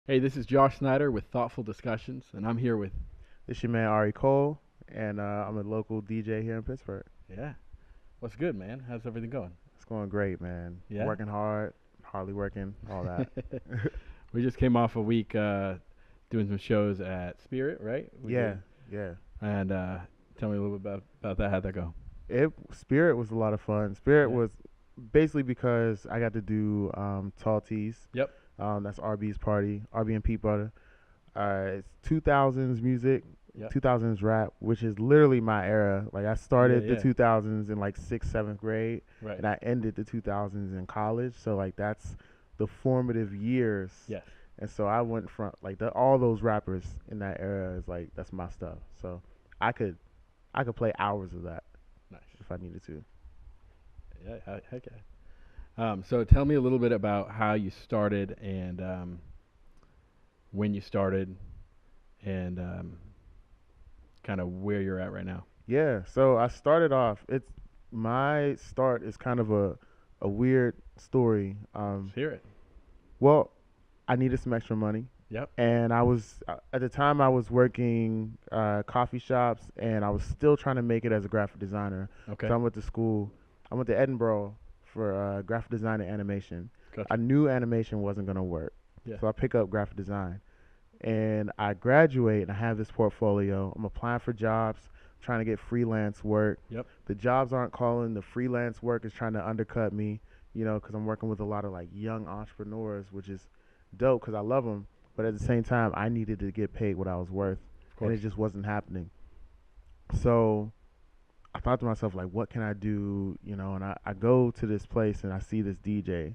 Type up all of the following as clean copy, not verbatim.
Hey, this is Josh Snyder with Thoughtful Discussions, and I'm here with, This your man Arie Cole, and I'm a local DJ here in Pittsburgh. yeah, what's good, man? How's everything going? It's going great, man. Yeah? Working hard, hardly working, all that. We just came off a week doing some shows at Spirit, right? We Yeah, did. yeah. And tell me a little bit about that. How'd that go? Spirit was a lot of fun. Spirit Yeah. was basically because I got to do Tall Tees. Yep. That's RB's party, RB and Pete Butter. It's 2000s music, Yep. 2000s rap, which is literally my era. Like I Yeah, started the yeah. 2000s in like sixth, seventh grade, Right. and I ended the 2000s in college. So like that's the formative years. Yes. And so I went from like all those rappers in that era is like that's my stuff. So I could I could play hours of that Nice. if I needed to. Yeah, heck yeah. So tell me a little bit about how you started and when you started and kind of where you're at right now. Yeah. So I started off. It's my start is kind of a weird story. Let's hear it. Well, I needed some extra money, Yep. and I was at the time I was working coffee shops, and I was still trying to make it as a graphic designer. Okay. So I went to school. I went to Edinburgh for graphic design and animation. I Gotcha. knew animation wasn't gonna work, Yeah. so I pick up graphic design, and I graduate, and I have this portfolio. I'm applying for jobs, trying to get freelance work. Yep. The jobs aren't calling. The freelance work is trying to undercut me, because I'm working with a lot of like young entrepreneurs, which is dope because I love them. But at the same time, I needed to get paid what I was worth, Of and course. it just wasn't happening. So I thought to myself, like, what can I do? And I go to this place and I see this DJ,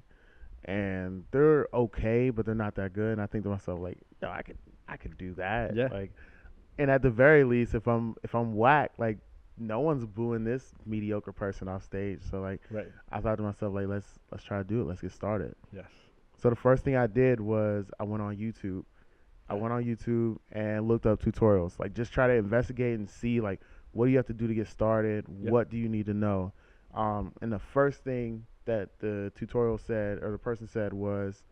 and they're okay, but they're not that good. And I think to myself, like, yo, I could do that. Yeah. Like, and at the very least, if I'm whack, like, no one's booing this mediocre person off stage. So like, Right. I thought to myself, like, let's try to do it. Let's get started. Yes. So the first thing I did was I went on YouTube. I Yeah. went on YouTube and looked up tutorials. Like just try to investigate and see like what do you have to do to get started? Yep. What do you need to know? And the first thing that the tutorial said or the person said was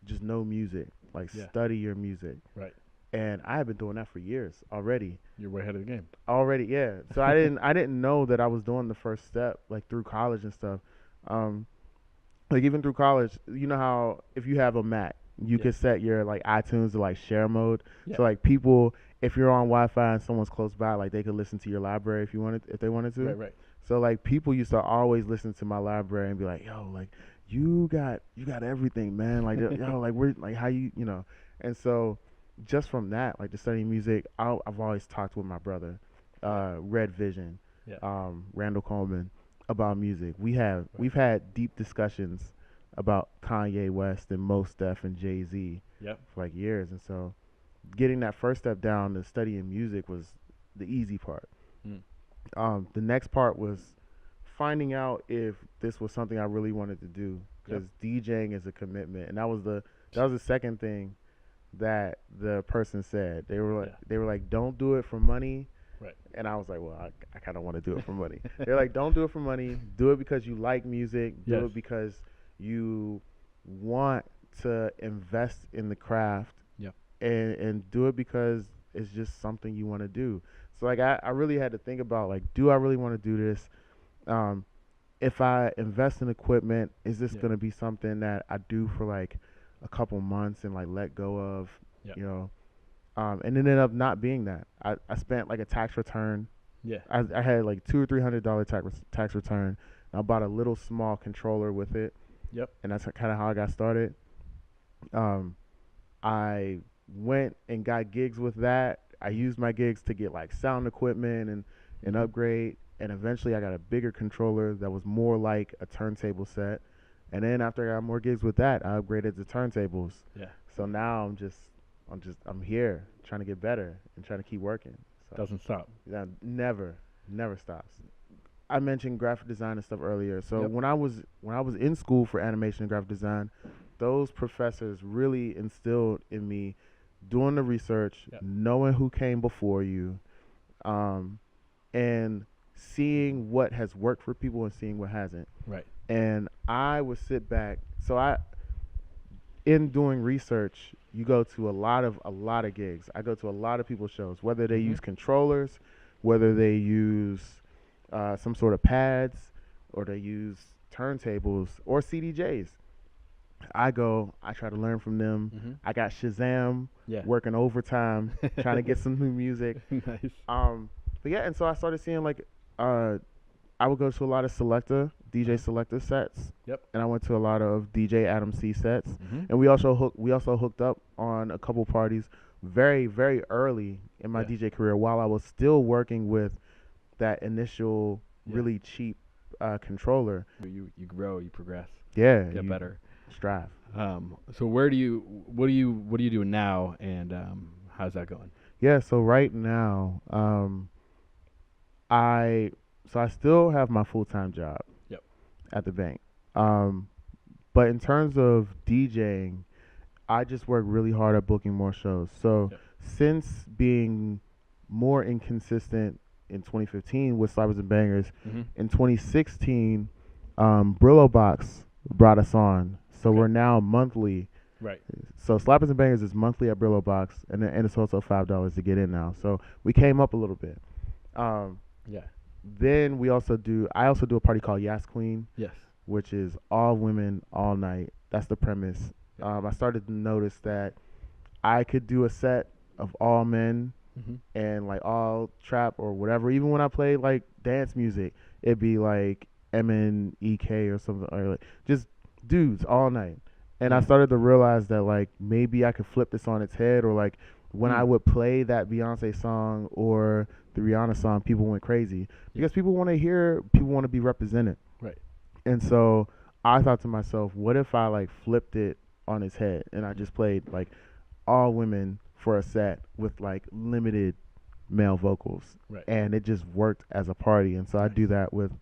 just know music. Like Yeah. study your music. Right. And I have been doing that for years already. You're way ahead of the game. Already, yeah. So I didn't know that I was doing the first step like through college and stuff. Um, like even through college, you know how if you have a Mac, you Yeah. can set your like iTunes to like share mode. Yeah. So like people, if you're on Wi-Fi and someone's close by, like they could listen to your library if they wanted to. Right. Right. So like people used to always listen to my library and be like, yo, like you got everything, man. Like yo, like we're like how you. And so just from that, like the studying music, I've always talked with my brother, Yeah. Red Vision, Yeah. Randall Coleman about music. We have Right. we've had deep discussions about Kanye West and Mos Def and Jay Z Yep. for like years, and so getting that first step down to studying music was the easy part. Mm. The next part was finding out if this was something I really wanted to do Yep. because DJing is a commitment, and that was the second thing that the person said. They were like, Yeah. they were like, don't do it for money. Right. And I was like, well, I kind of want to do it for money. They're like, don't do it for money. Do it because you like music. Do Yes. it because you want to invest in the craft. Yep. And do it because it's just something you want to do. So like I really had to think about like, do I really want to do this? Um, if I invest in equipment, is this Yeah. gonna be something that I do for like a couple months and like let go of? Yep. You know, and it ended up not being that. I spent like a tax return. Yeah. I had like $200 or $300 tax return. And I bought a little small controller with it, Yep. and that's kind of how I got started. Um, I went and got gigs with that. I used my gigs to get like sound equipment and Mhm. upgrade. And eventually I got a bigger controller that was more like a turntable set. And then after I got more gigs with that, I upgraded the turntables. Yeah. So now I'm here trying to get better and trying to keep working. So Doesn't stop. that never stops. I mentioned graphic design and stuff earlier. So Yep. when I was in school for animation and graphic design, those professors really instilled in me doing the research, Yep. knowing who came before you, um, and seeing what has worked for people and seeing what hasn't. Right. And I would sit back. So I in doing research, you go to a lot of gigs. I go to a lot of people's shows, whether they Mm-hmm. use controllers, whether they use some sort of pads, or they use turntables or CDJs. I go, I try to learn from them. Mm-hmm. I got Shazam Yeah. working overtime, trying to get some new music. Nice. Um, but yeah, and so I started seeing like uh, I would go to a lot of DJ Uh-huh. Selector sets, Yep. and I went to a lot of DJ Adam C sets, Mm-hmm. and we also hooked up on a couple parties very very early in my Yeah. DJ career while I was still working with that initial Yeah. really cheap controller. You grow, you progress, Yeah, get you better. strive. So what are you doing now, and how's that going? Yeah, so right now, I I still have my full time job Yep. at the bank. Um, but in terms of DJing, I just work really hard at booking more shows. So Yep. since being more inconsistent in 2015 with Slappers and Bangers, Mm-hmm. in 2016, Brillo Box brought us on. So Okay. we're now monthly. Right. So Slappers and Bangers is monthly at Brillo Box, and it's also $5 to get in now. So we came up a little bit. Um, Yeah. then I also do a party called Yas Queen, Yes. which is all women all night. That's the premise. Yep. I started to notice that I could do a set of all men Mm-hmm. and like all trap or whatever. Even when I play like dance music, it'd be like MNEK or something, or like just dudes all night. And I Yeah. started to realize that like maybe I could flip this on its head, or like when I Mm. would play that Beyonce song or the Rihanna song, people went crazy because people want to be represented. Right. And so I thought to myself, what if I like flipped it on its head and I just played like all women for a set with like limited male vocals, Right. and it just worked as a party. And so I Nice. do that with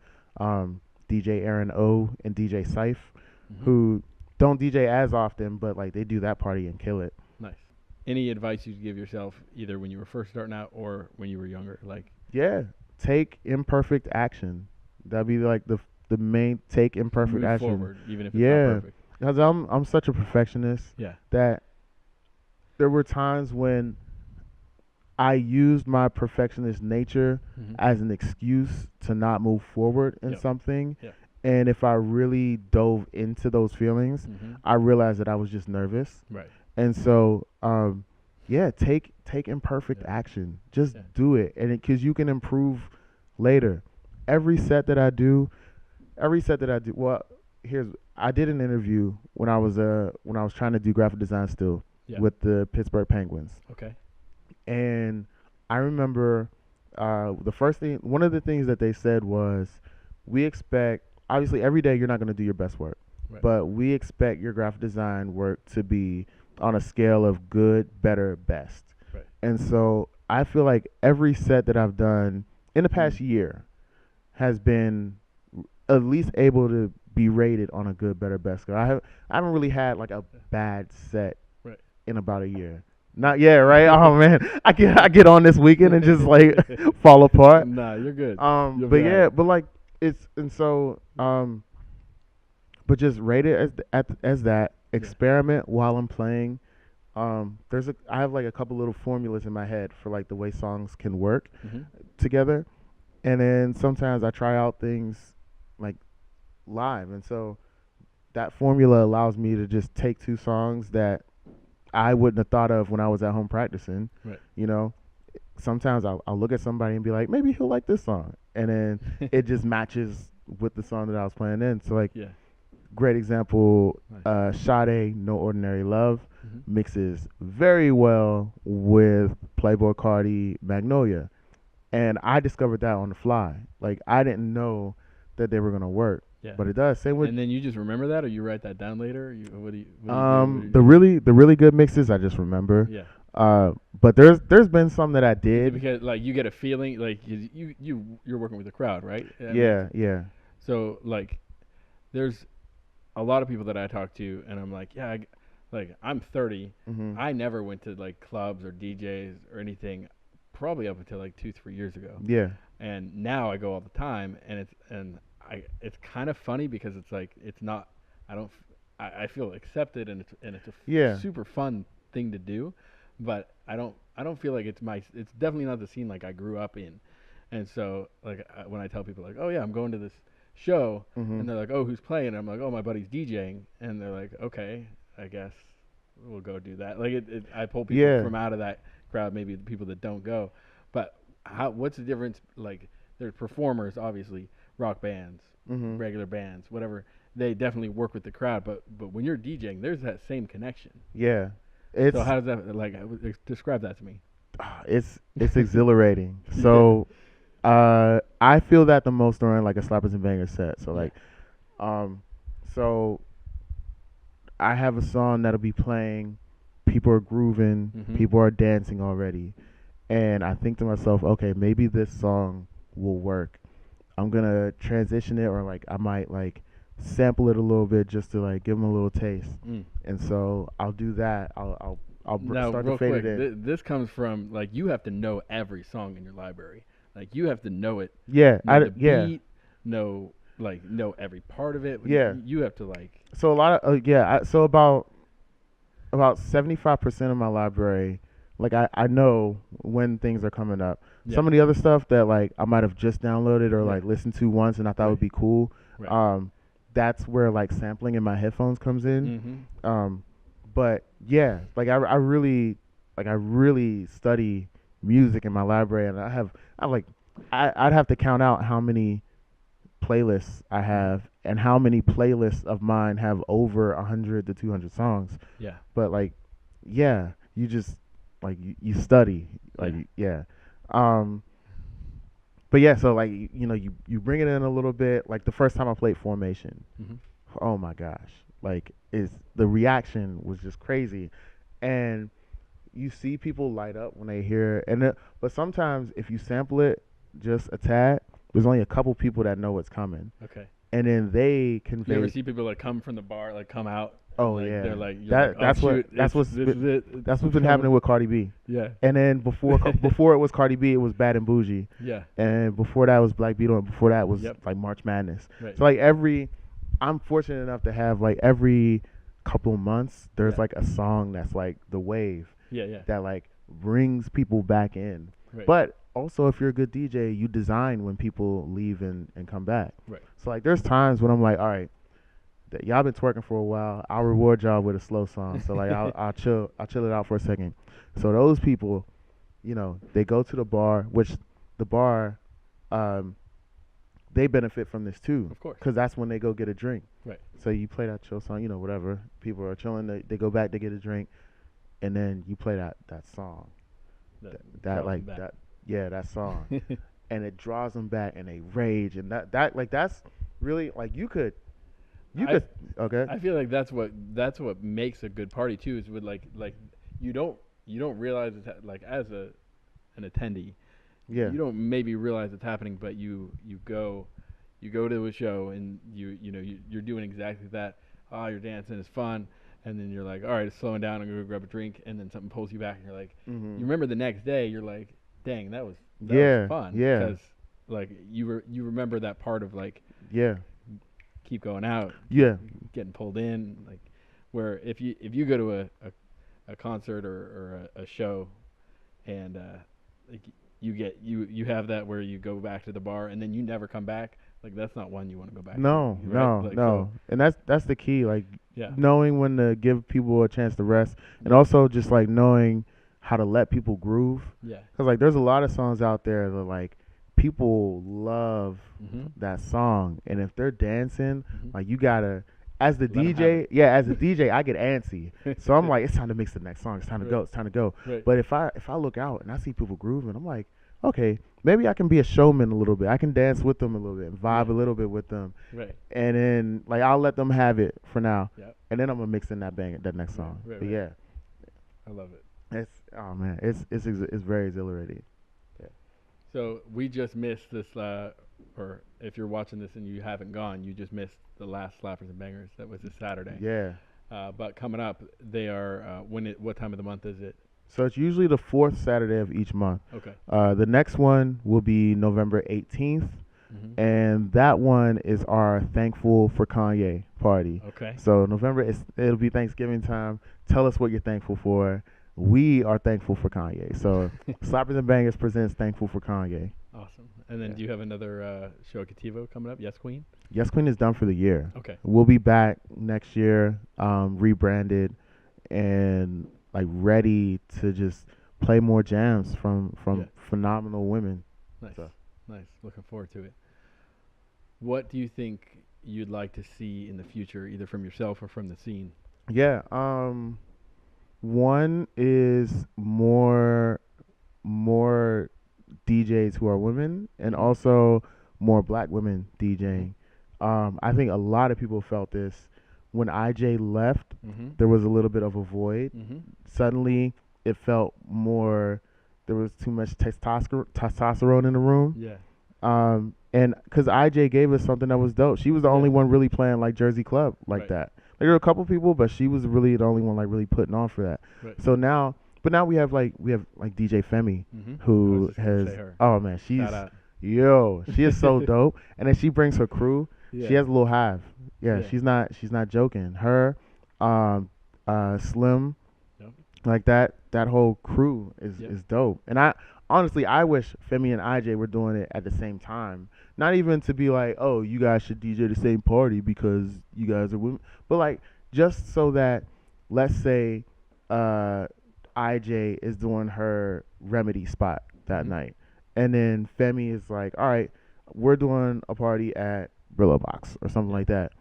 DJ Aaron O and DJ Syph, Mm-hmm. who don't DJ as often, but like they do that party and kill it. Nice. Any advice you'd give yourself, either when you were first starting out or when you were younger? Like, Yeah, take imperfect action. That'd be like the main, take imperfect move action. forward, even if it's Yeah. not perfect. Because I'm such a perfectionist Yeah. that there were times when I used my perfectionist nature Mm-hmm. as an excuse to not move forward in Yep. something. Yep. And if I really dove into those feelings, Mm-hmm. I realized that I was just nervous. Right. And so, yeah, take imperfect Yeah. action. Just Yeah. do it, and because you can improve later. Every set that I do, well, I did an interview when I was trying to do graphic design still Yeah. with the Pittsburgh Penguins. Okay. And I remember one of the things that they said was, we expect, obviously every day you're not going to do your best work, Right. but we expect your graphic design work to be on a scale of good, better, best. Right. And so I feel like every set that I've done in the past Mm. year has been at least able to be rated on a good, better, best scale. I haven't really had like a bad set Right. in about a year. Not yet, right? Oh man, I get on this weekend and just like fall apart. Nah, you're good. You'll But be yeah, alright. but like it's and so but just rate it as that experiment while I'm playing. I have like a couple little formulas in my head for like the way songs can work Mm-hmm. together, and then sometimes I try out things like live, and so that formula allows me to just take two songs that I wouldn't have thought of when I was at home practicing. Right. You know, sometimes I'll look at somebody and be like, maybe he'll like this song, and then it just matches with the song that I was playing then. So like, Yeah. great example, Nice. Sade, No Ordinary Love Mm-hmm. mixes very well with Playboy Cardi, Magnolia, and I discovered that on the fly. Like I didn't know that they were gonna work, Yeah. but it does. Same with And then you just remember that, or you write that down later? Or what do you do? What do you do? the really good mixes I just remember. Yeah. But there's been some that I Is it did. because like you get a feeling like you're working with a crowd, right? I mean, Yeah. so like, there's a lot of people that I talk to, and I'm like, yeah, like I'm 30. Mhm. I never went to like clubs or DJs or anything, probably up until like 2-3 years ago. Yeah. And now I go all the time, and it's kind of funny because it's not, I don't, I feel accepted, and it's a Yeah. super fun thing to do, but I don't feel like it's definitely not the scene like I grew up in. And so like when I tell people like, oh yeah, I'm going to this show, Mhm. and they're like, oh, who's playing? I'm like, oh, my buddy's DJing, and they're like, okay, I guess we'll go do that. Like I pull people Yeah. from out of that crowd, maybe the people that don't go. But what's the difference? Like there's performers, obviously, rock bands, Mhm. regular bands, whatever. They definitely work with the crowd, but when you're DJing, there's that same connection. Yeah. So It's how does that like describe that to me? it's exhilarating. Yeah, So I feel that the most during like a slappers and bangers set. So yeah. like um so I have a song that'll be playing, people are grooving, Mhm. people are dancing already, and I think to myself, okay, maybe this song will work. I'm gonna transition it, or like I might like sample it a little bit just to like give them a little taste. Mm. And so I'll do that. I'll Now, start to real fade it quick, in. this comes from like you have to know every song in your library. Like you have to know it, Yeah, know the yeah, beat, know every part of it. yeah. You have to like So a lot of so about 75% of my library, like I know when things are coming up. yeah, Some of the other stuff that like I might have just downloaded or yeah, like listened to once and I thought right, would be cool. right. Um, that's where like sampling in my headphones comes in. Mhm. Um, but yeah, like I really study music in my library, and I like I'd have to count out how many playlists I Mhm. have and how many playlists of mine have over 100 to 200 songs. Yeah, But like, yeah, you just like you study, like yeah. yeah. Um, but yeah, so like you bring it in a little bit. Like the first time I played Formation, Mhm. oh my gosh, like is the reaction was just crazy, and you see people light up when they hear it. But sometimes if you sample it just a tad, there's only a couple people that know what's coming, Okay. and then they You ever convey. see people that come from the bar, like come out, and Oh like yeah, they're like, you're like, that oh that's what shoot, it's this is it, that's what's it's been happening coming. with Cardi B. Yeah, And then before it was Cardi B, it was Bad and Bougie, yeah, and before that was Black Beetle, and before that was yep, like March Madness. right, So like I'm fortunate enough to have like every couple months there's yeah, like a song that's like the wave yeah, yeah, that like brings people back in. right, But also if you're a good DJ, you design when people leave and come back. right, So like there's times when I'm like, all right, y'all been twerking for a while. I'll reward y'all with a slow song. So like I'll chill it out for a second. So those people, they go to the bar, which the bar, um, they benefit from this too, of course, because that's when they go get a drink. right. So you play that chill song, whatever. People are chilling. They go back to get a drink, and then you play that song. That That draws them like back. that, yeah, that song, and it draws them back, and they rage, and that like that's really like you I could okay. I feel like that's what makes a good party too. Is with like you don't realize it's like as an attendee, Yeah. you don't maybe realize it's happening, but you go to a show and you're doing exactly that. Oh, you're dancing, it's fun, and then you're like, all right, it's slowing down. I'm gonna go grab a drink, and then something pulls you back, and you're like, you Mhm. remember the next day, you're like, dang, that was Yeah. fun Yeah. because like you remember that part of like Yeah. keep going out, Yeah. getting pulled in, like where if you go to a concert or a show and like you have that where you go back to the bar and then you never come back, like that's not one you want to go back to, No, right? no, Like so, no. And that's the key, like yeah, knowing when to give people a chance to rest, and yeah, also just like knowing how to let people groove. yeah, Cause like there's a lot of songs out there that like people love mhm, that song, and if they're dancing, mhm, like you gotta. As the let them have it, DJ, yeah, as a DJ, I get antsy. So I'm like, it's time to mix the next song. It's time to right, go. It's time to go. right, But if I look out and I see people grooving, I'm like, okay, maybe I can be a showman a little bit. I can dance with them a little bit, and yeah, vibe a little bit with them, right, and then like I'll let them have it for now, yeah, and then I'm gonna mix in that next right, song. right, But right. yeah, I love it. it's oh man, it's very exhilarating. Yeah. So we just missed this, or if you're watching this and you haven't gone, you just missed the last Slappers and Bangers. That was this Saturday. Yeah. But coming up, they are what time of the month is it? So it's usually the fourth Saturday of each month. Okay. The next one will be November 18th. Mm-hmm. and that one is our Thankful for Kanye party. Okay. So November, it'll be Thanksgiving time. Tell us what you're thankful for. We are thankful for Kanye. So Slappers and Bangers presents Thankful for Kanye. Awesome. And then Yeah. do you have another show at Kativo coming up? Yes, Queen? Yes Queen is done for the year. Okay. We'll be back next year, rebranded and like ready to just play more jams from Yeah. phenomenal women. Nice. So. Nice. Looking forward to it. What do you think you'd like to see in the future, either from yourself or from the scene? Yeah. One is more DJs who are women, and Mhm. also more black women DJing. I think a lot of people felt this when IJ left. Mm-hmm. There was a little bit of a void. Mm-hmm. Suddenly, it felt more. There was too much testosterone in the room. Yeah. And because IJ gave us something that was dope. She was the only Yeah. one really playing like Jersey Club like Right. that. Like, there were a couple people, but she was really the only one like really putting on for that. Right. So now, but now we have DJ Femi, Mm-hmm. who has, her. oh man, she's, Shout out. yo, she is so dope. And then she brings her crew. Yeah. She has a little hive. Yeah, Yeah. she's not joking. Her, Slim, Yep. like that whole crew is Yep. is dope. And I wish Femi and IJ were doing it at the same time. Not even to be like, oh, you guys should DJ the same party because you guys are women, but like just so that, let's say, IJ is doing her Remedy spot that Mhm. night, and then Femi is like, all right, we're doing a party at Brillo Box or something Yeah. like that.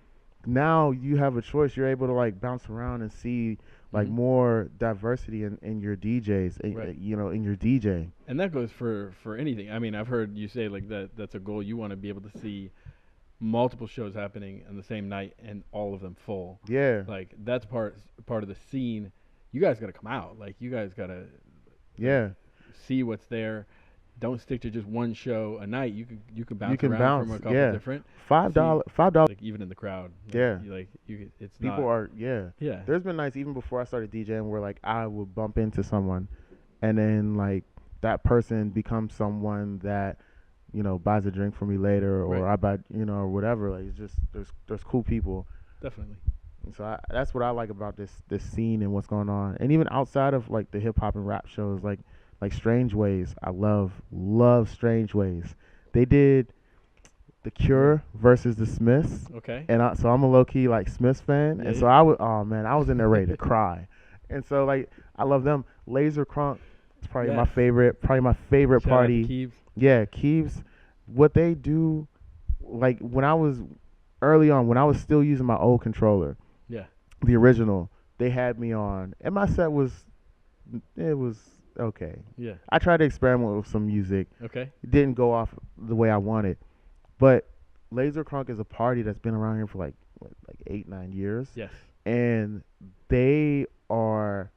Now you have a choice. You're able to like bounce around and see like Mhm. more diversity in your DJs, Right. in your DJing. And that goes for anything. I mean, I've heard you say like that's a goal. You want to be able to see multiple shows happening on the same night and all of them full. Yeah, Like that's part of the scene. You guys got to come out. Like you guys got to yeah. see what's there. Don't stick to just one show a night. You can bounce You can around from bounce. a couple Yeah, different. $5. Like even in the crowd. Like, Yeah. It's People not. are, yeah. Yeah. There's been nights even before I started DJing where like I would bump into someone, and then like that person becomes someone that buys a drink for me later, or Right. I buy or whatever. Like, it's just there's cool people. Definitely. And so that's what I like about this scene and what's going on. And even outside of like the hip hop and rap shows, like Strange Ways, I love Strange Ways. They did The Cure versus the Smiths, Okay. and so I'm a low key like Smiths fan, Yeah, and so oh man, I was in there ready to cry. And so like I love them. Laser Crunk is probably my Yes. favorite, Shout out to party. Keeves. Yeah, Keeves, what they do, like when I was early on, when I was still using my old controller, Yeah. the original, they had me on, and my set was okay. Yeah. I tried to experiment with some music. Okay. It didn't go off the way I wanted, but Laser Crunk is a party that's been around here for like 8-9 years, Yes. and they are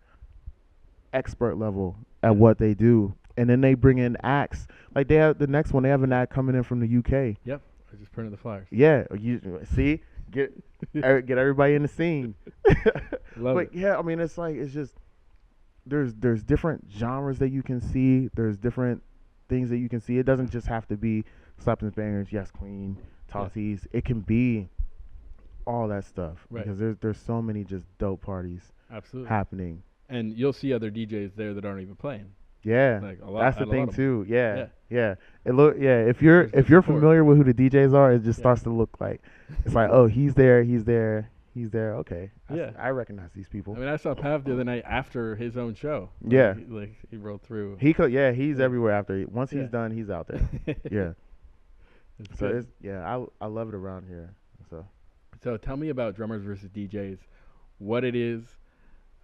expert level at Yeah. what they do. And then they bring in acts. Like they have the next one. They have an act coming in from the UK. Yep. I just printed the flyers. Yeah, you see, get everybody in the scene. Love But it. yeah, I mean, it's just there's different genres that you can see. There's different things that you can see. It doesn't just have to be Slaps and Bangers, Yes Queen, Talties. It can be all that stuff, Right. because there's so many just dope parties Absolutely. happening. And you'll see other DJs there that aren't even playing. Yeah, Like a lot. that's at the a lot thing of 'em. too. Yeah, Yeah. yeah. If There's good you're support. familiar with who the DJs are, it just Yeah. starts to look like it's like, oh, he's there. Okay, Yeah. I recognize these people. I mean, I saw Pav the other night after his own show. Yeah. He rolled through. He's Yeah. everywhere after. Once Yeah. he's done, he's out there. Yeah. It's So good. I love it around here. So So tell me about drummers versus DJs. What it is,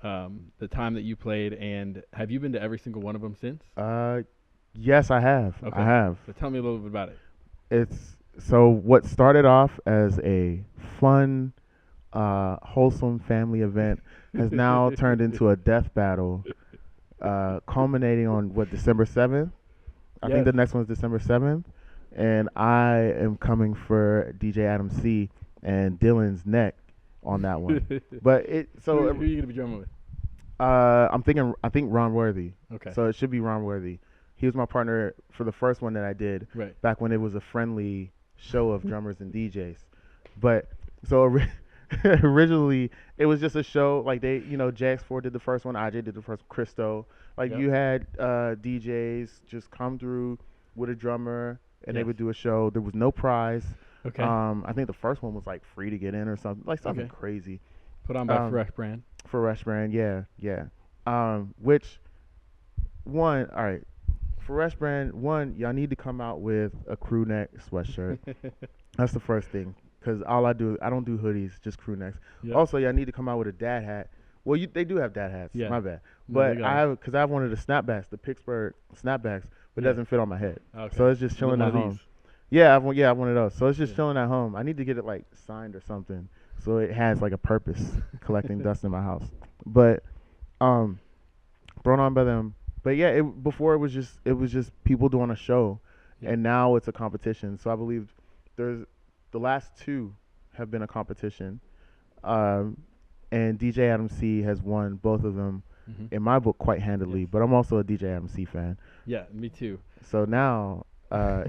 the time that you played, and have you been to every single one of them since? yes, I have. Okay. I have. So tell me a little bit about it. It's so what started off as a fun, wholesome family event has now turned into a death battle, culminating on December 7th. I think Yes. the next one's December 7th, and I am coming for DJ Adam C and Dylan's neck on that one. But who are you gonna be drumming with? I think Ron Worthy. Okay. So it should be Ron Worthy. He was my partner for the first one that I did Right. back when it was a friendly show of drummers and DJs. But so originally it was just a show like they, Jax Ford did the first one, IJ did the first, Christo. Like Yep. you had DJs just come through with a drummer and they Yes. would do a show. There was no prize. Okay. I think the first one was like free to get in or something, like something Okay. crazy. Put on by Um, Fresh Brand. for Rush Brand, yeah, yeah. Which one? All right, for Rush Brand, one, y'all need to come out with a crew neck sweatshirt. That's the first thing, cause I don't do hoodies, just crew necks. Yep. Also, y'all need to come out with a dad hat. Well, they do have dad hats. Yeah. My bad. No, they But got it. cause I have one of the snapbacks, the Pittsburgh snapbacks, but it Yeah. doesn't fit on my head. Okay. So it's just chilling One at of home. these. Yeah, I have one of those. So it's just Yeah. chilling at home. I need to get it like signed or something, so it has like a purpose, collecting dust in my house. But thrown on by them. But yeah, before it was just people doing a show, Yeah. and now it's a competition. So I believe there's the last two have been a competition, and DJ Adam C has won both of them Mhm. in my book quite handily. Yes. But I'm also a DJ Adam C fan. Yeah, me too. So now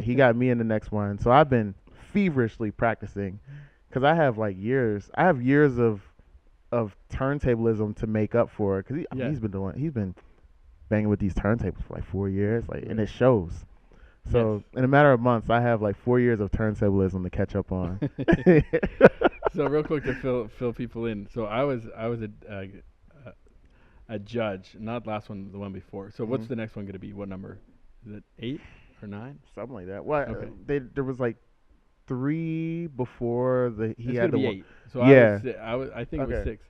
he got me in the next one. So I've been feverishly practicing because I have years. I have years of turntablism to make up for it. Because Yeah. he's been banging with these turntables for like 4 years, and Right. it shows. So Yes. in a matter of months, I have like 4 years of turntablism to catch up on. So real quick to fill people in. So I was a judge, not last one, the one before. So what's Mhm. the next one going to be? What number? Is it 8 or 9? Something like that. Well, Okay. there was like 3 before he It's had gonna the be one. 8. So Yeah. I think it was Okay. 6.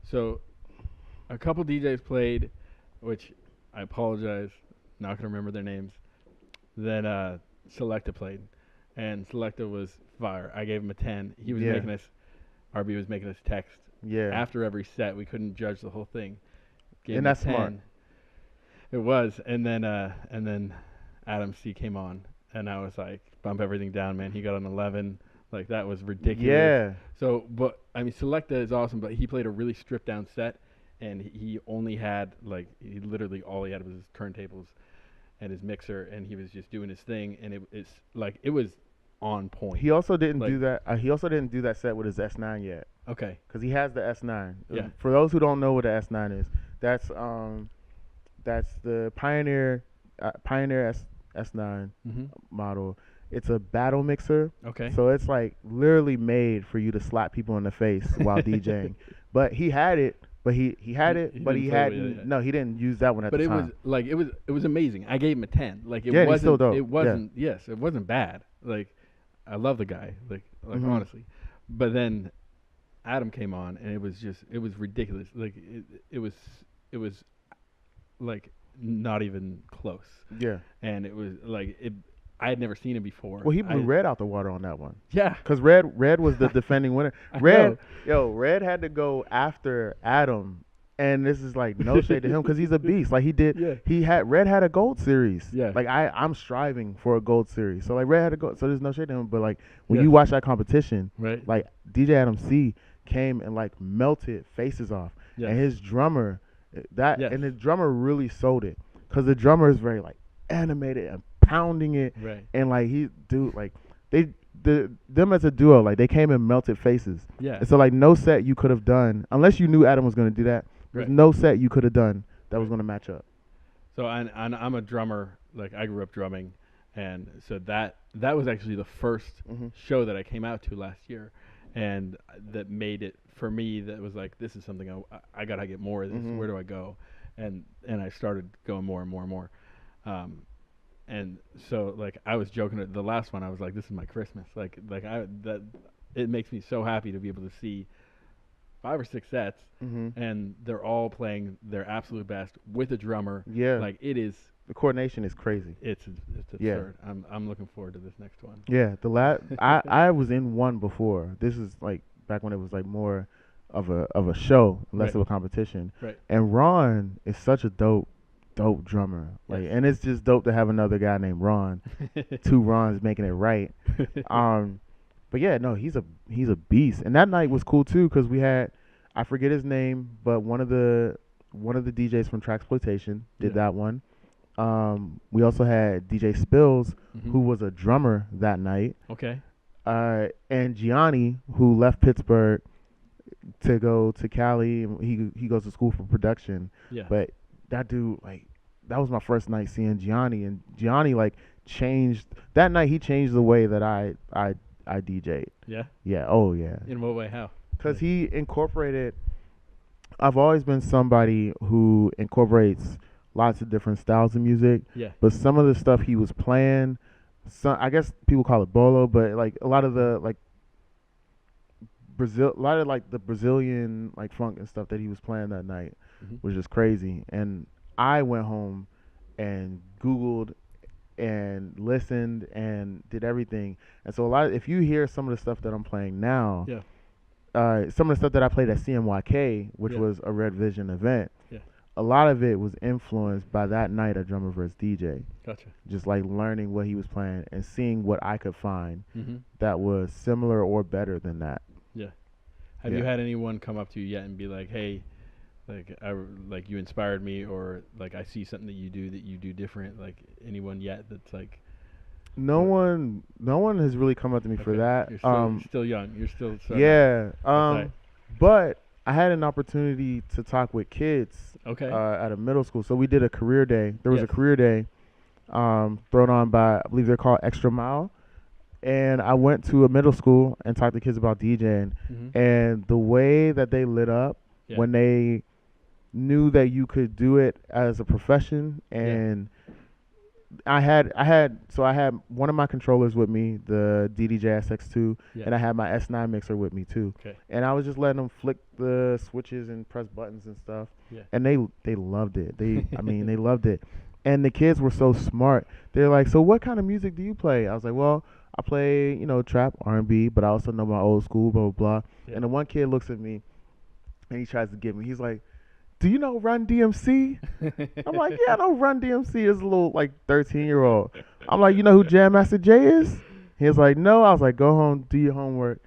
So a couple DJs played, which I apologize, not gonna remember their names. Then Selecta played, and Selecta was fire. I gave him a 10. He was Yeah. making us, RB was making us text Yeah. after every set. We couldn't judge the whole thing. Gave And him a that's smart. 10. It was, and then Adam C came on, and I was like, bump everything down, man. He got an 11. Like that was ridiculous. Yeah. So, but I mean, Selecta is awesome, but he played a really stripped down set, and he only had he literally all he had was his turntables and his mixer, and he was just doing his thing, and it was on point. He also didn't Like- do that. He also didn't do that set with his S9 yet, Okay. because he has the S9. Yeah. For those who don't know what the S9 is, that's the Pioneer S9 Mm-hmm. model. It's a battle mixer, Okay. so it's like literally made for you to slap people in the face while DJing. But he had it. But he had He- it, he but didn't he play with it hadn't. yet. No, he didn't use that one at But the it time. was it was amazing. I gave him a 10. Like it Yeah, and he's wasn't still dope. it Yeah. wasn't yes, it wasn't bad. Like I love the guy. Like Mhm. honestly. But then Adam came on, and it was ridiculous. Like it was like not even close. Yeah. And it was I had never seen him before. Well, he blew Red out the water on that one. Yeah. Cause Red was the defending winner. I Red, know. Red had to go after Adam, and this is like no shade to him, cause he's a beast. Like Red had a gold series. Yeah. Like I'm striving for a gold series. So like Red had a gold. So there's no shade to him. But like when Yes. you watch that competition, Right. like DJ Adam C came and like melted faces off, Yes. and his drummer, Yes. and his drummer really sold it, cause the drummer is very like animated and pounding it. Right. And like them as a duo, like they came in melted faces. Yeah. And so like no set you could have done unless you knew Adam was gonna do that. There's Right. no set you could have done that was gonna match up. So I'm a drummer. Like I grew up drumming, and so that was actually the first Mhm. show that I came out to last year, and that made it for me. That was like, this is something I gotta get more of this. Mhm. Where do I go? And I started going more and more and more. And so like I was joking at the last one. I was like, this is my Christmas. It makes me so happy to be able to see 5 or 6 sets, Mhm. and they're all playing their absolute best with a drummer. Yeah. Like it is. The coordination is crazy. It's Yeah. absurd. I'm looking forward to this next one. Yeah. I was in one before. This is like back when it was like more of a show, less Right. of a competition. Right. And Ron is such a dope drummer. Like, Yes. and it's just dope to have another guy named Ron. 2 Rons making it right. But yeah, no, he's a beast. And that night was cool too, because we had, I forget his name, but one of the DJs from Traxploitation did Yeah. that one. We also had DJ Spills, Mhm. who was a drummer that night. Okay. And Gianni, who left Pittsburgh to go to Cali, and he goes to school for production. Yeah. But that dude, like, that was my first night seeing Gianni, and Gianni like changed that night. He changed the way that I DJ'd. Yeah. Yeah. Oh yeah. In what way? How? Because he incorporated. I've always been somebody who incorporates lots of different styles of music, Yeah. but some of the stuff he was playing, some I guess people call it bolo, but like a lot of the like a lot of like the Brazilian like funk and stuff that he was playing that night Hmm. was just crazy. And I went home and Googled and listened and did everything. And so if you hear some of the stuff that I'm playing now, Yeah. some of the stuff that I played at CMYK, which Yeah. was a Red Vision event, Yeah. a lot of it was influenced by that night at Drummer vs. DJ. Gotcha. Just like learning what he was playing and seeing what I could find Hmm. that was similar or better than that. Yeah. Have Yeah. you had anyone come up to you yet and be like, "Hey, like you inspired me," or like I see something that you do different? Like anyone yet that's like, No what- one has really come up to me for okay, that. you're still young. You're still starting out. Yeah. right. But I had an opportunity to talk with kids Okay. at a middle school. So we did a career day. There was a Yes. career day thrown on by, I believe they're called Extra Mile. And I went to a middle school and talked to kids about DJing. Hmm. And the way that they lit up Yeah. when they knew that you could do it as a profession. Yeah. And I had one of my controllers with me, the DDJ SX2, Yeah. and I had my S9 mixer with me too. Okay. And I was just letting them flick the switches and press buttons and stuff. Yeah. And they loved it. They loved it. And the kids were so smart. They're like, "So what kind of music do you play?" I was like, "Well, I play, trap, R&B, but I also know my old school, blah, blah, blah." Yeah. And the one kid looks at me and he tries to get me. He's like, "Do you know Run DMC?" I'm like, "Yeah, I know Run DMC." Is a little like 13-year-old. I'm like, "You know who Jam Master Jay is?" He was like, "No." I was like, "Go home, do your homework,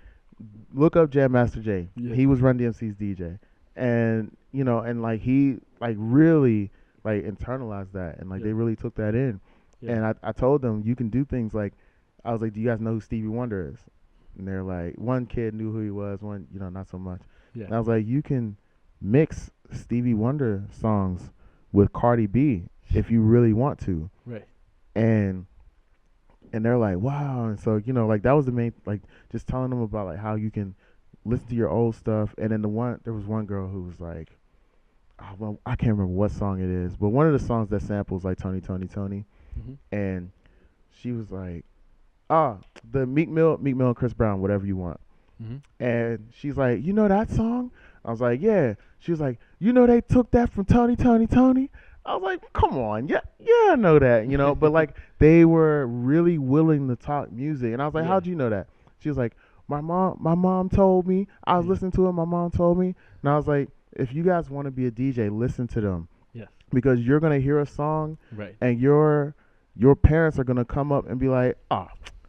look up Jam Master Jay." Yeah. He was Run DMC's DJ, and and like he like really like internalized that, and like Yeah. they really took that in. Yeah. And I told them you can do things like, I was like, "Do you guys know who Stevie Wonder is?" And they're like, one kid knew who he was, one not so much. Yeah. And I was like, "You can mix Stevie Wonder songs with Cardi B if you really want to." Right. And they're like, "Wow." And so, like that was the main, like just telling them about like how you can listen to your old stuff. And then there was one girl who was like, oh, well, I can't remember what song it is, but one of the songs that samples like Tony, Tony, Tony. Hmm. And she was like, the Meek Mill and Chris Brown, Whatever You Want. Hmm. And she's like, "You know that song?" I was like, "Yeah." She was like, "They took that from Tony, Tony, Tony." I was like, "Come on, yeah, I know that, But like, they were really willing to talk music, and I was like, Yeah. "How'd you know that?" She was like, My mom told me. I was Yeah. listening to it. My mom told me." And I was like, "If you guys want to be a DJ, listen to them, Yes. because you're gonna hear a song, Right. and your parents are gonna come up and be like, oh,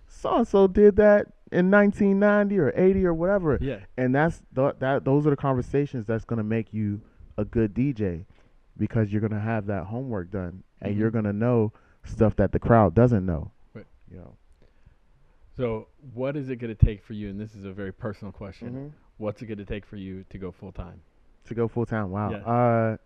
so and so did that in 1990 or 80 or whatever." Yeah. And those are the conversations that's gonna make you a good DJ, because you're gonna have that homework done, and Mhm. you're gonna know stuff that the crowd doesn't know. Right. You know. So, what is it going to take for you? And this is a very personal question. Mhm. What's it going to take for you to go full time? To go full time. Wow. Yeah.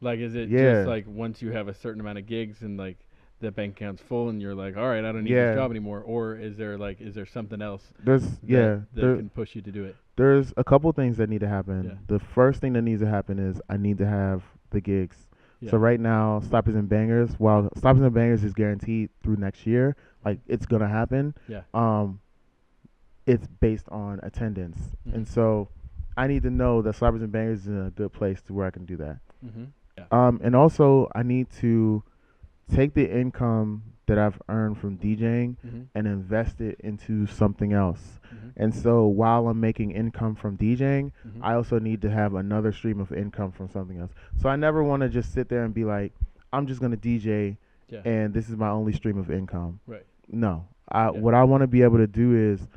Like, is it Yeah. just like once you have a certain amount of gigs and like the bank account's full and you're like, all right, I don't need Yeah. this job anymore? Or is there something else There's that can push you to do it? there's a couple things that need to happen. Yeah. The first thing that needs to happen is I need to have the gigs. Yeah. So right now, Stoppers and Bangers, while Stoppers and Bangers is guaranteed through next year, like it's gonna happen. Yeah. It's based on attendance, Mhm. and so I need to know that Stoppers and Bangers is in a good place to where I can do that. Mm-hmm. Yeah. And also I need to take the income that I've earned from DJing Mm-hmm. and invest it into something else. Mm-hmm. And so while I'm making income from DJing, Mm-hmm. I also need to have another stream of income from something else. So I never want to just sit there and be like, I'm just going to DJ Yeah. and this is my only stream of income. Right. No. Yeah. What I want to be able to do is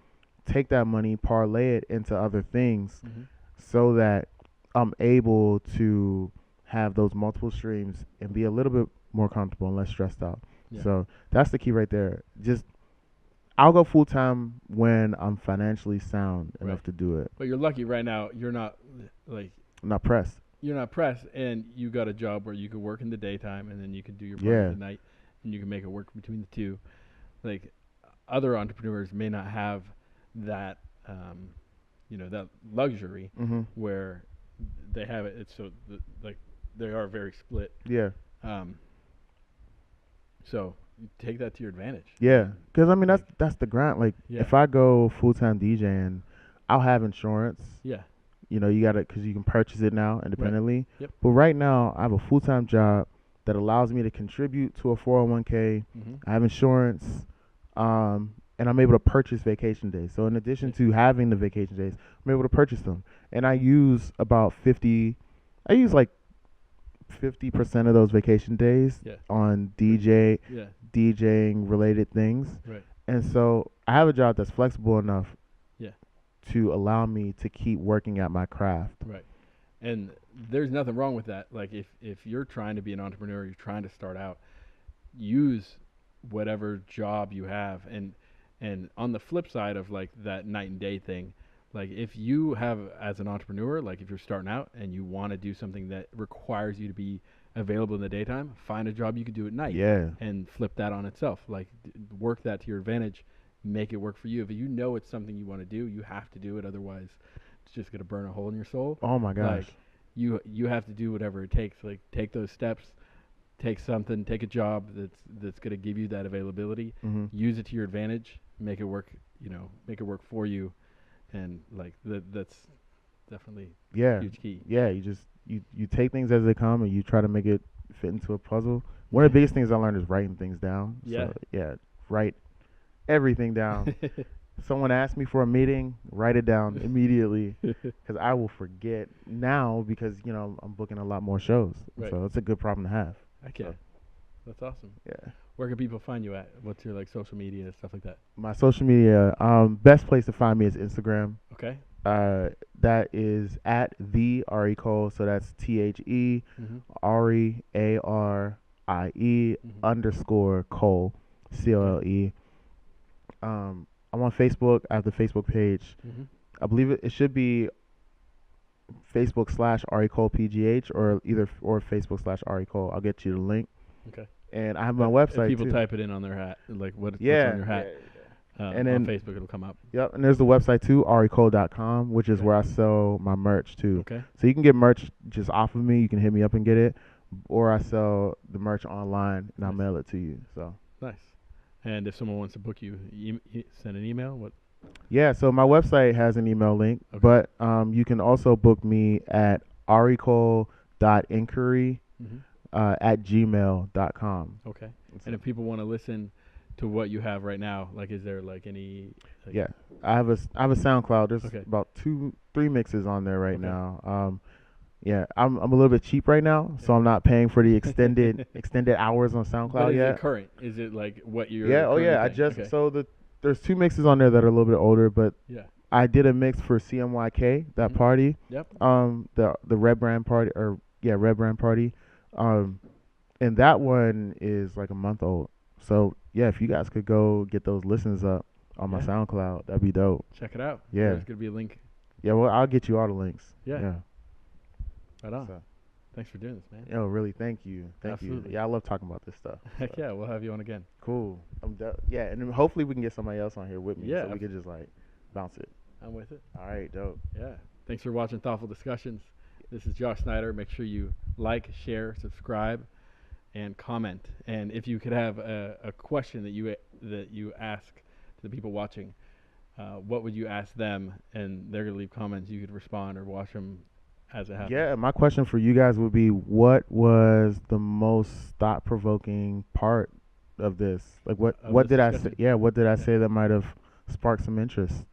take that money, parlay it into other things, Mm-hmm. so that I'm able to have those multiple streams and be a little bit more comfortable and less stressed out. Yeah. So that's the key right there. Just I'll go full time when I'm financially sound enough Right. to do it. But you're lucky right now. You're not like I'm not pressed. you're not pressed, and you got a job where you could work in the daytime, and then you can do your parties Yeah. at night, and you can make it work between the two. Like other entrepreneurs may not have that, um, that luxury Mhm. where they have it. It's so like they are very split. Yeah. Um, so you take that to your advantage. Yeah. Because I mean Like that's the grind. Like yeah, if I go full time DJing, I'll have insurance. yeah, You know, you got to because you can purchase it now right, independently. yep, But right now, I have a full time job that allows me to contribute to a 401k. mm-hmm. I have insurance, and I'm able to purchase vacation days. So in addition to having the vacation days, I'm able to purchase them, and I use about 50. I use like 50% of those vacation days Yeah, on yeah, DJing related things. right, And so I have a job that's flexible enough yeah, to allow me to keep working at my craft. right. And there's nothing wrong with that. Like if you're trying to be an entrepreneur, you're trying to start out, use whatever job you have. And on the flip side of like that night and day thing, like if you have as an entrepreneur, like if you're starting out and you want to do something that requires you to be available in the daytime, find a job you could do at night Yeah. and flip that on itself. Like work that to your advantage, make it work for you. If you know it's something you want to do, you have to do it. Otherwise, it's just gonna burn a hole in your soul. Oh my gosh. Like you have to do whatever it takes. Like take those steps, take a job that's gonna give you that availability. Mhm. Use it to your advantage. Make it work. Make it work for you. And like that's definitely Yeah. huge key. Yeah, you take things as they come and you try to make it fit into a puzzle. One of the biggest things I learned is writing things down. Yeah. So, yeah, write everything down. Someone asks me for a meeting, write it down immediately because I will forget now because, I'm booking a lot more shows. Right. So it's a good problem to have. Okay, So, that's awesome. yeah. Where can people find you at? What's your like social media stuff like that? My social media, best place to find me is Instagram. Okay. That is at the Arie Cole. So that's THE Mm-hmm. Arie ARIE Mm-hmm. underscore Cole COLE. I'm on Facebook. I have the Facebook page. Mm-hmm. I believe it should be Facebook/Arie Cole PGH or Facebook/Arie Cole. I'll get you the link. Okay. And I have my If website people too. type it in on their hat, like what's on Yeah. your hat, And on then Facebook it'll come up. Yep, and there's the website too, ariecole.com, which is Okay. where I sell my merch too. Okay. So you can get merch just off of me. You can hit me up and get it, or I sell the merch online and I'll Nice. mail it to you. So Nice. And if someone wants to book you, send an email. What? yeah, so my website has an email link, Okay. but you can also book me at ariecole.inquiry Mm-hmm. at gmail.com. Okay. And if people want to listen to what you have right now, like, is there like any? Like, Yeah, I have a SoundCloud. There's Okay. about 2-3 mixes on there right Okay. now. Yeah, I'm a little bit cheap right now, so Yeah. I'm not paying for the extended hours on But SoundCloud is yet. it current? Is it like what you're? Yeah, oh yeah, I currently just paying? Okay. so there's 2 mixes on there that are a little bit older, but Yeah. I did a mix for CMYK, that Mhm. party. Yep. The Red Brand party, Red Brand party. And that one is like a month old. So yeah, if you guys could go get those listens up on my Yeah. SoundCloud, that'd be dope. Check it out. Yeah. There's gonna be a link. Yeah, well, I'll get you all the links. Yeah. Yeah. Right on. So, Thanks for doing this, man. yo, really, thank you. Thank you. Absolutely. Yeah, I love talking about this stuff. Heck So, yeah, we'll have you on again. cool. Yeah, and then hopefully we can get somebody else on here with me Yeah. so we could just like bounce it. I'm with it. All right, dope. Yeah. Thanks for watching Thoughtful Discussions. This is Josh Snyder. Make sure you like, share, subscribe, and comment. And if you could have a question that you ask to the people watching, what would you ask them? And they're gonna leave comments. You could respond or watch them as it happens. Yeah, my question for you guys would be, what was the most thought-provoking part of this? Like, what Of what this did I say? discussion? Yeah, what did I Yeah. say that might have sparked some interest?